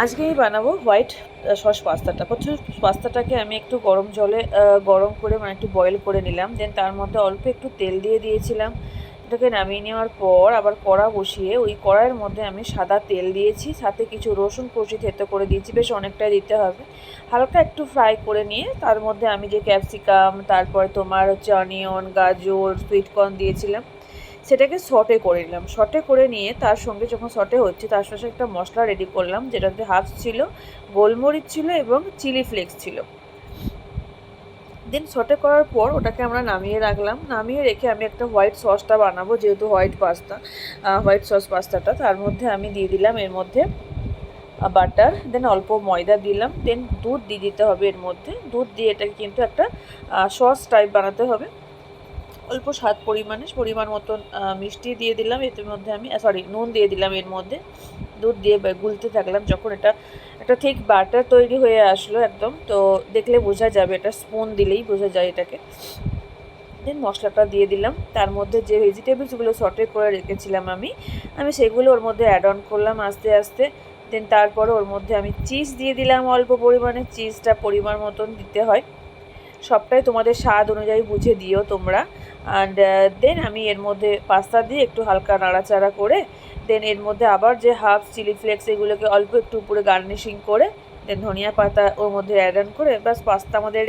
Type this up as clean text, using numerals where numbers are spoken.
আজকে আমি বানাবো হোয়াইট সস পাস্তাটা। প্রথমে পাস্তাটাকে আমি একটু গরম জলে গরম করে মানে একটু বয়েল করে নিলাম। দেন তার মধ্যে অল্প একটু তেল দিয়ে দিয়েছিলাম। এটাকে নামিয়ে নেওয়ার পর আবার কড়া বসিয়ে ওই কড়াইয়ের মধ্যে আমি সাদা তেল দিয়েছি, সাথে কিছু রসুন কুচি থেতো করে দিয়েছি, বেশ অনেকটাই দিতে হবে। হালকা একটু ফ্রাই করে নিয়ে তার মধ্যে আমি যে ক্যাপসিকাম, তারপরে তোমার হচ্ছে অনিয়ন, গাজর, সুইটকর্ন দিয়েছিলাম, সেটাকে সটে করে নিলাম। সটে করে নিয়ে তার সঙ্গে যখন সটে হচ্ছে তার সাথে একটা মশলা রেডি করলাম, যেটাতে হাফ ছিল গোলমরিচ ছিল এবং চিলি ফ্লেক্স ছিল। দেন সটে করার পর ওটাকে আমরা নামিয়ে রাখলাম। নামিয়ে রেখে আমি একটা হোয়াইট সসটা বানাবো, যেহেতু হোয়াইট সস পাস্তাটা, তার মধ্যে আমি দিয়ে দিলাম এর মধ্যে বাটার, দেন অল্প ময়দা দিলাম, দেন দুধ দিয়ে দিতে হবে এর মধ্যে। দুধ দিয়ে এটাকে কিন্তু একটা সস টাইপ বানাতে হবে। অল্প স্বাদ পরিমাণ মতন মিষ্টি দিয়ে দিলাম এর মধ্যে, আমি নুন দিয়ে দিলাম এর মধ্যে। দুধ দিয়ে গুলতে থাকলাম। যখন এটা একটা ঠিক বাটার তৈরি হয়ে আসলো একদম, তো দেখলে বোঝা যাবে, এটা স্পুন দিলেই বোঝা যায় এটাকে। দেন মশলাটা দিয়ে দিলাম। তার মধ্যে যে ভেজিটেবলসগুলো সটে করে রেখেছিলাম আমি সেগুলো ওর মধ্যে অ্যাড অন করলাম আস্তে আস্তে। দেন তারপরে ওর মধ্যে আমি চিজ দিয়ে দিলাম অল্প পরিমাণে। চিজটা পরিমাণ মতন দিতে হয়, সবটাই তোমাদের স্বাদ অনুযায়ী বুঝে দিও তোমরা। অ্যান্ড দেন আমি এর মধ্যে পাস্তা দিয়ে একটু হালকা নাড়াচাড়া করে, দেন এর মধ্যে আবার যে হাফ চিলি ফ্লেক্স এগুলোকে অল্প একটু উপরে গার্নিশিং করে, দেন ধনিয়া পাতা ওর মধ্যে অ্যাড অন করে, ব্যাস পাস্তা আমাদের